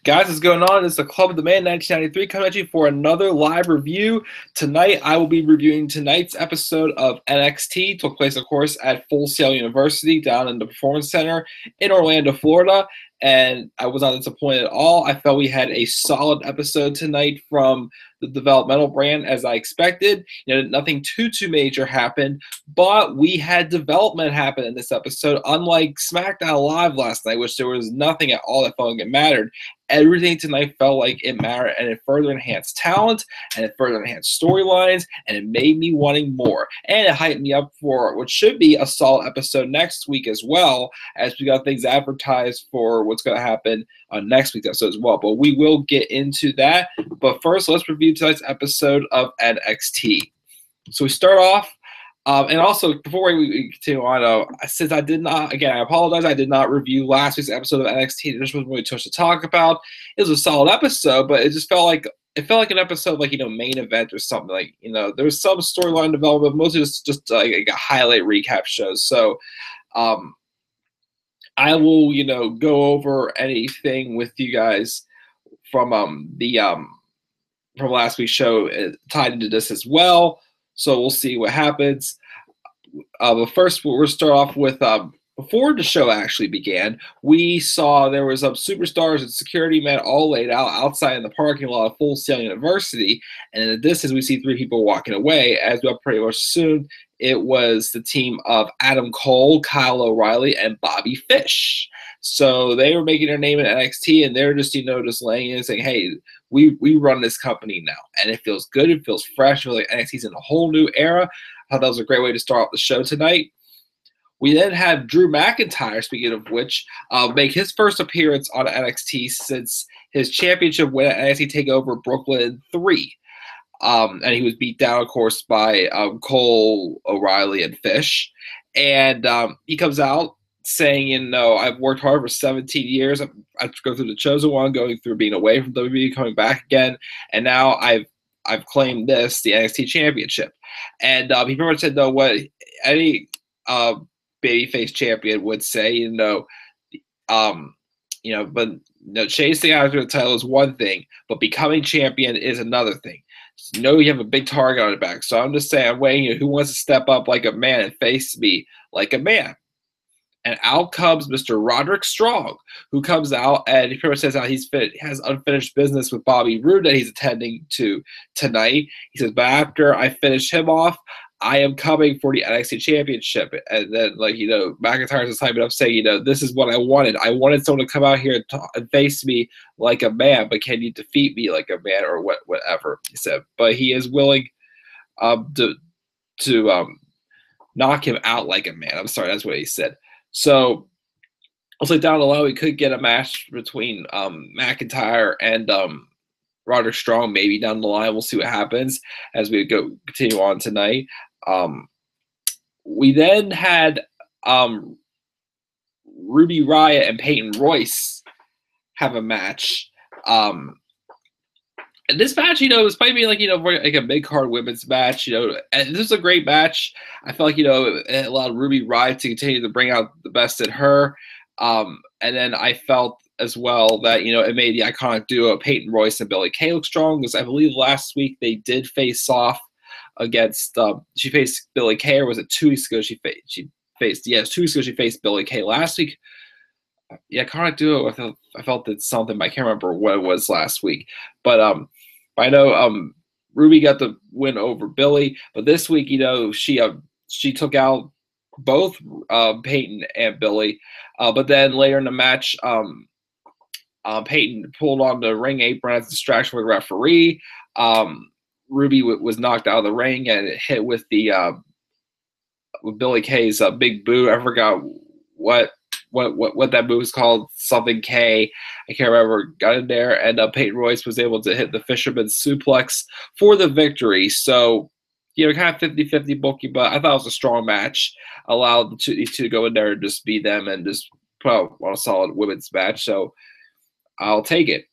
Guys, what's going on? It's the Club of the Man 1993 coming at you for another live review. Tonight, I will be reviewing tonight's episode of NXT. It took place, of course, at Full Sail University down in the Performance Center in Orlando, Florida. And I was not disappointed at all. I felt we had a solid episode tonight from the developmental brand as I expected. Nothing too major happened, but we had development happen in this episode, unlike SmackDown Live last night, which there was nothing at all that felt like it mattered. Everything tonight felt like it mattered, and it further enhanced talent, and it further enhanced storylines, and it made me wanting more. And it hyped me up for what should be a solid episode next week as well, as we got things advertised for what's going to happen on next week's episode as well. But we will get into that. But first, let's review tonight's episode of NXT. So we start off. And also, before we continue on, since I did not, again, I apologize, I did not review last week's episode of NXT. There wasn't really too much to talk about. It was a solid episode, but it just felt like an episode like, main event or something. Like, there was some storyline development, mostly just like a highlight recap show. So, I will, go over anything with you guys from from last week's show tied into this as well. So we'll see what happens. But first, we'll start off with before the show actually began, we saw there was superstars and security men all laid out outside in the parking lot of Full Sail University. And in the distance, we see three people walking away. As we pretty much assumed, it was the team of Adam Cole, Kyle O'Reilly, and Bobby Fish. So they were making their name in NXT, and they're just, just laying in and saying, hey, we run this company now. And it feels good. It feels fresh. I feel like NXT's in a whole new era. I thought that was a great way to start off the show tonight. We then have Drew McIntyre, speaking of which, make his first appearance on NXT since his championship win at NXT TakeOver Brooklyn 3. And he was beat down, of course, by Cole, O'Reilly, and Fish. And he comes out saying, I've worked hard for 17 years. I've gone through the Chosen One, going through being away from WWE, coming back again. And now I've claimed the NXT Championship. And he pretty much said, what any babyface champion would say, but chasing after the title is one thing, but becoming champion is another thing. You have a big target on your back. So I'm just saying, I'm waiting, who wants to step up like a man and face me like a man? And out comes Mr. Roderick Strong, who comes out and he pretty much says how has unfinished business with Bobby Roode that he's attending to tonight. He says, but after I finish him off, I am coming for the NXT Championship. And then, McIntyre's just hyping up saying, this is what I wanted. I wanted someone to come out here and face me like a man, but can you defeat me like a man or whatever, he said. But he is willing to knock him out like a man. I'm sorry, that's what he said. So, also down the line, we could get a match between McIntyre and Roderick Strong, maybe down the line. We'll see what happens as we continue on tonight. We then had Ruby Riott and Peyton Royce have a match. And this match, this might be like a mid-card women's match, and this is a great match. I felt like, it allowed Ruby Riott to continue to bring out the best in her. And then I felt as well that, it made the iconic duo of Peyton Royce and Billie Kay look strong, because I believe last week they did face off against, she faced Billie Kay, or was it 2 weeks ago she faced 2 weeks ago she faced Billie Kay. Last week, iconic duo, I felt that something, but I can't remember what it was last week. But I know Ruby got the win over Billie, but this week, she took out both Peyton and Billie. But then later in the match, Peyton pulled on the ring apron as a distraction with the referee. Ruby was knocked out of the ring and it hit with with Billie Kay's big boot. I forgot what that move is called, something K. I can't remember. Got in there, and Peyton Royce was able to hit the fisherman's suplex for the victory. So, kind of 50-50 booking, but I thought it was a strong match. Allowed these two to go in there and just beat them and just put out on a solid women's match. So I'll take it.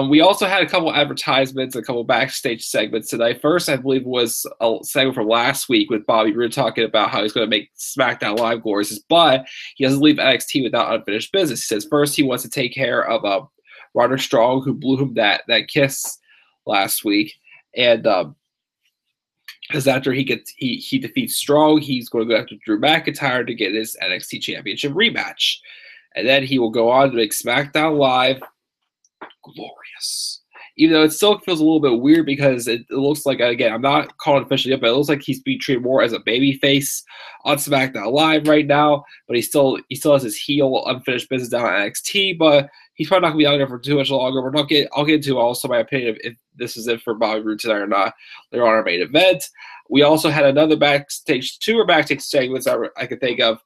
We also had a couple advertisements, a couple backstage segments tonight. First, I believe, was a segment from last week with Bobby Roode talking about how he's going to make SmackDown Live glorious, but he doesn't leave NXT without unfinished business. He says first he wants to take care of Roderick Strong, who blew him that kiss last week, and because after he defeats Strong, he's going to go after Drew McIntyre to get his NXT Championship rematch, and then he will go on to make SmackDown Live glorious. Even though it still feels a little bit weird because it looks like, again, I'm not calling it officially up, but it looks like he's being treated more as a babyface on SmackDown Live right now. But he still has his heel unfinished business down at NXT, but he's probably not gonna be out there for too much longer. I'll get into also my opinion of if this is it for Bobby Roode tonight or not. They're on our main event. We also had two backstage segments I could think of.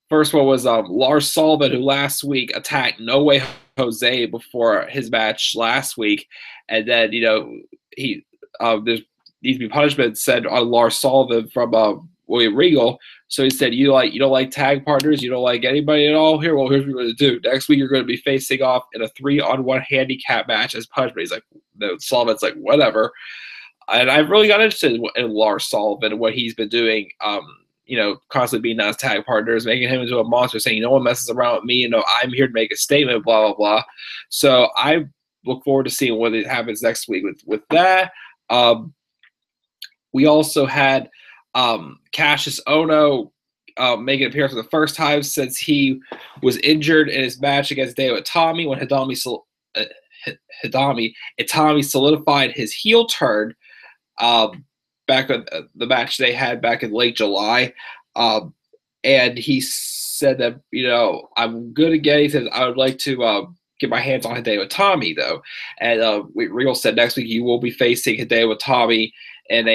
First one was Lars Sullivan, who last week attacked No Way Jose before his match last week, and then he there needs to be punishment said on Lars Sullivan from William Regal. So he said, you don't like tag partners, you don't like anybody at all here. Well, here's what we're going to do. Next week you're going to be facing off in a 3-on-1 handicap match as punishment. He's like, Sullivan's like, whatever. And I really got interested in Lars Sullivan and what he's been doing. Constantly being on his tag partners, making him into a monster, saying no one messes around with me. I'm here to make a statement, blah, blah, blah. So I look forward to seeing what happens next week with that. We also had Cassius Ohno making an appearance for the first time since he was injured in his match against Hideo Itami when Itami solidified his heel turn back on the match they had back in late July. And he said that, I'm good again. He says, I would like to get my hands on Hideo Itami, though. And Regal said next week you will be facing Hideo Itami in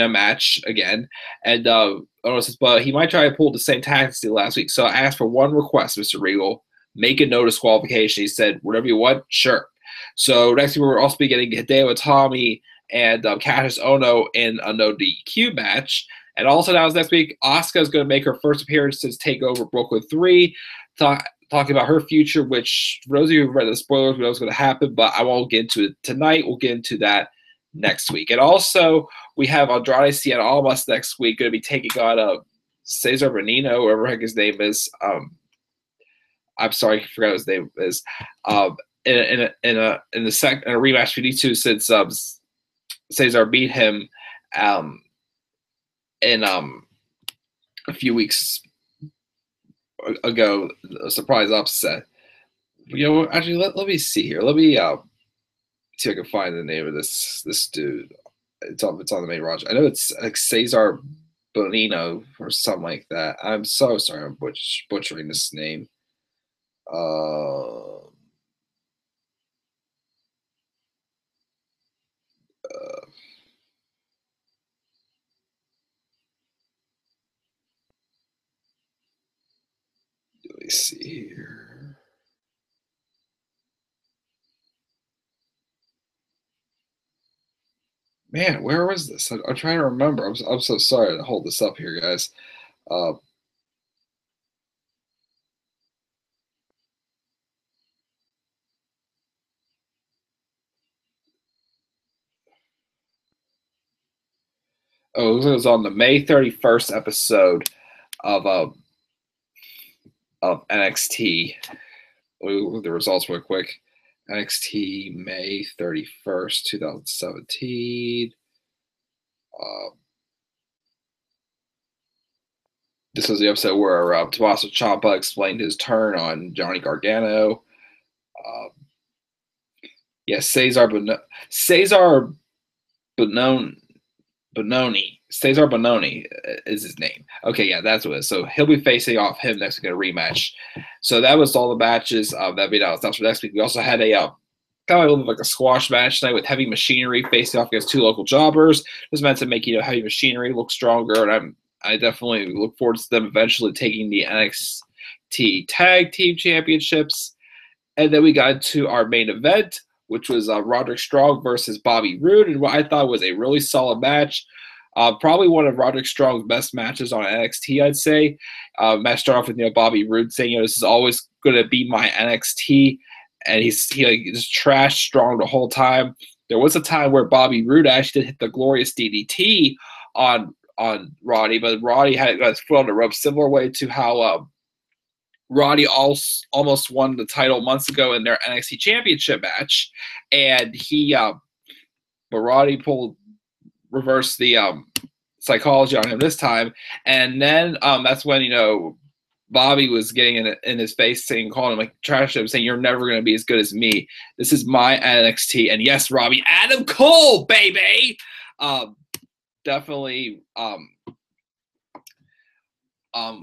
a match again. And Ohno says, but he might try to pull the same tactics he did last week. So I asked for one request, Mr. Regal. Make a no disqualification. He said, whatever you want, sure. So next week we're also be getting Hideo Itami and Cassius Ohno in a no DQ match. And also now next week, Asuka is going to make her first appearance since TakeOver Brooklyn 3, talking about her future, which for those of you who've read the spoilers, we know what's going to happen, but I won't get into it tonight. We'll get into that next week. And also, we have Andrade Cien Almas next week going to be taking on Cesar Bonino, whatever the heck his name is. I'm sorry, I forgot what his name is. In a rematch for these two since Cesar beat him in a few weeks ago, a surprise upset. Actually, let me see here. Let me see if I can find the name of this dude. It's on the main roster. I know it's like Cesar Bonino or something like that. I'm so sorry I'm butchering this name. Let me see here. Man, where was this? I'm trying to remember. I'm so sorry to hold this up here, guys. It was on the May 31st episode of NXT. We'll look at the results real quick. NXT May 31st, 2017. This was the episode where Tommaso Ciampa explained his turn on Johnny Gargano. Cesar Bononi. Cesar Bononi is his name. Okay, yeah, that's what it is. So he'll be facing off him next week in a rematch. So that was all the matches that we announced. That's for next week. We also had a kind of a little bit like a squash match tonight with Heavy Machinery facing off against two local jobbers. It was meant to make Heavy Machinery look stronger, and I definitely look forward to them eventually taking the NXT Tag Team Championships. And then we got to our main event, which was Roderick Strong versus Bobby Roode, and what I thought was a really solid match. Probably one of Roderick Strong's best matches on NXT, I'd say. Match started off with Bobby Roode saying, this is always going to be my NXT, and he just trashed Strong the whole time. There was a time where Bobby Roode actually did hit the glorious DDT on Roddy, but Roddy had his foot on the rope, similar way to how Roddy almost won the title months ago in their NXT Championship match, and but Roddy reversed the psychology on him this time, and then that's when Bobby was getting in his face, saying, calling him like trash him, saying, "You're never going to be as good as me. This is my NXT." And yes, Robbie, Adam Cole, baby, definitely.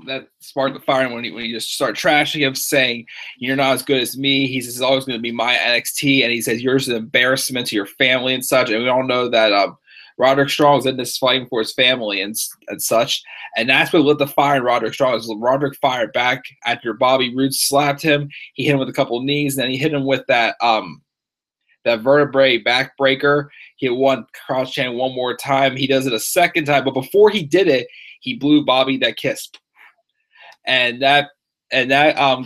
That sparked the fire when you just start trashing him, saying you're not as good as me. He says, "It's always going to be my NXT," and he says, "You're an embarrassment to your family and such." And we all know that Roderick Strong is in this fighting for his family and such. And that's what lit the fire in Roderick Strong. Roderick fired back after Bobby Roode slapped him. He hit him with a couple of knees, and then he hit him with that vertebrae backbreaker. He hit one cross chain one more time. He does it a second time, but before he did it, he blew Bobby that kiss. And that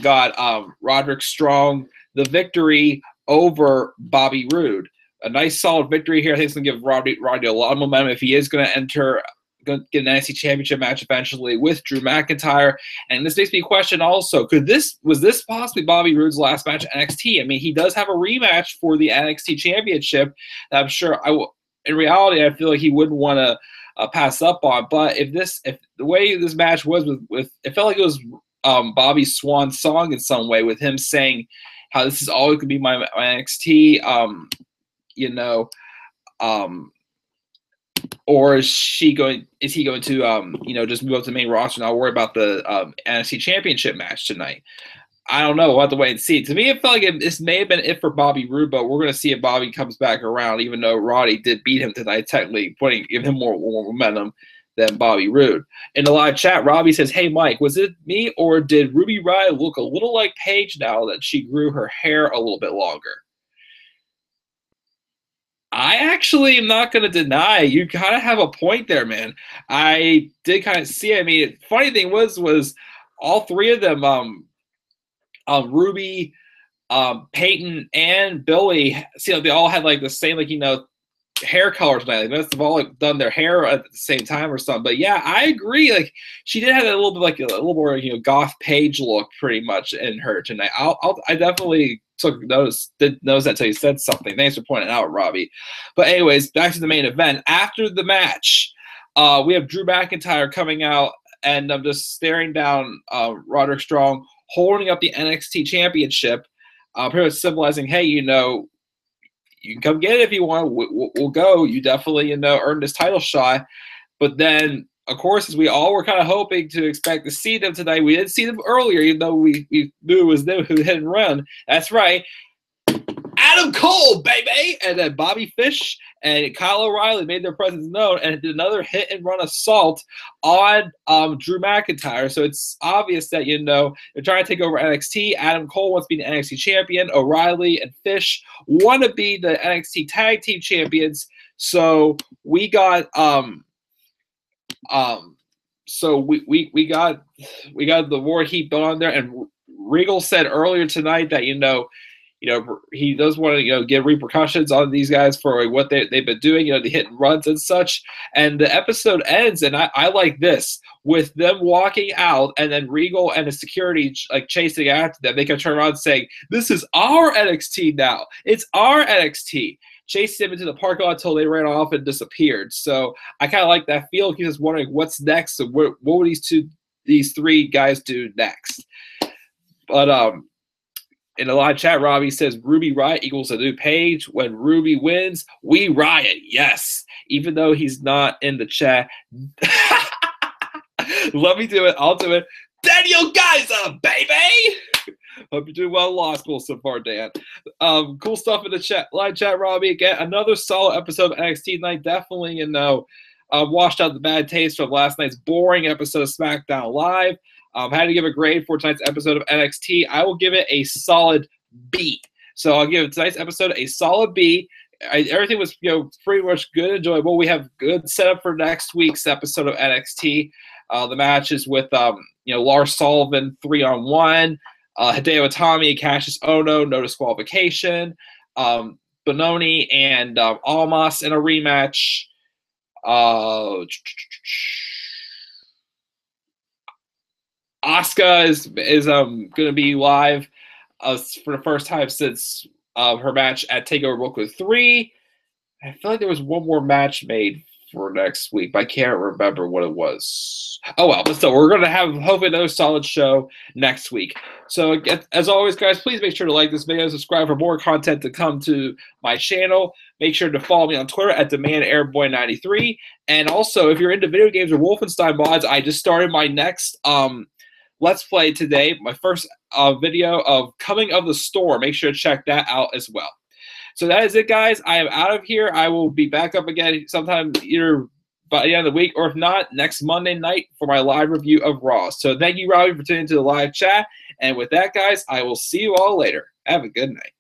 got Roderick Strong the victory over Bobby Roode. A nice solid victory here. I think it's going to give Roddy a lot of momentum if he is going to get an NXT Championship match eventually with Drew McIntyre. And this makes me question also, was this possibly Bobby Roode's last match at NXT? I mean, he does have a rematch for the NXT Championship that I'm sure in reality, I feel like he wouldn't want to pass up on. But if the way this match was with it felt like it was Bobby's swan song in some way, with him saying how this is always going to be my NXT, or is he going to just move up to the main roster and not worry about the NXT Championship match tonight? I don't know. We'll have to wait and see. To me, it felt like this may have been it for Bobby Roode, but we're going to see if Bobby comes back around, even though Roddy did beat him tonight, technically give him more momentum than Bobby Roode. In the live chat, Robbie says, "Hey, Mike, was it me or did Ruby Riott look a little like Paige now that she grew her hair a little bit longer?" I actually am not going to deny. You kind of have a point there, man. I did kind of see. I mean, funny thing was all three of them, Ruby, Peyton, and Billy, they all had like the same, hair colors. They must have all done their hair at the same time or something. But yeah, I agree. Like, she did have a little bit like a little more goth Paige look pretty much in her tonight. I definitely didn't notice that until you said something. Thanks for pointing out, Robbie. But anyways, back to the main event. After the match, we have Drew McIntyre coming out, and I'm just staring down Roderick Strong holding up the NXT Championship, pretty much symbolizing, hey, you can come get it if you want. We'll go. You definitely, earned this title shot. But then, of course, as we all were kind of hoping to expect to see them tonight, we didn't see them earlier, even though we knew it was them who hit and run. That's right. Adam Cole, baby! And then Bobby Fish and Kyle O'Reilly made their presence known and did another hit and run assault on Drew McIntyre. So it's obvious that, they're trying to take over NXT. Adam Cole wants to be the NXT champion. O'Reilly and Fish want to be the NXT tag team champions. So we got we got the war heap on there, and Regal said earlier tonight that he does want to get repercussions on these guys for what they've been doing, the hit and runs and such. And the episode ends, and I like this, with them walking out, and then Regal and the security chasing after them. They can turn around saying, "This is our NXT now. It's our NXT." Chased them into the parking lot until they ran off and disappeared. So I kind of like that feel. He's just wondering what's next. And what will these three guys do next? But in the live chat, Robbie says Ruby Riott equals a new Paige. When Ruby wins, we riot. Yes, even though he's not in the chat. Let me do it. I'll do it. Daniel Geyser, baby. Hope you're doing well in law school so far, Dan. Cool stuff in the chat. Live chat, Robbie. Again, another solid episode of NXT tonight. Definitely, washed out the bad taste from last night's boring episode of SmackDown Live. Had to give a grade for tonight's episode of NXT. I will give it a solid B. So I'll give tonight's episode a solid B. Everything was pretty much good, enjoyable. We have good setup for next week's episode of NXT. The matches with Lars Sullivan 3-on-1, Hideo Itami, Cassius Ohno, no disqualification, Bononi and Almas in a rematch. Asuka is going to be live for the first time since her match at Takeover Brooklyn 3. I feel like there was one more match made for next week, but I can't remember what it was. Oh well, but still, we're going to have hopefully another solid show next week. So as always, guys, please make sure to like this video, subscribe for more content to come to my channel. Make sure to follow me on Twitter at DemandAirboy93. And also, if you're into video games or Wolfenstein mods, I just started my next Let's Play today. My first video of Coming of the Storm. Make sure to check that out as well. So that is it, guys. I am out of here. I will be back up again sometime either by the end of the week, or if not, next Monday night for my live review of Raw. So thank you, Robbie, for tuning into the live chat. And with that, guys, I will see you all later. Have a good night.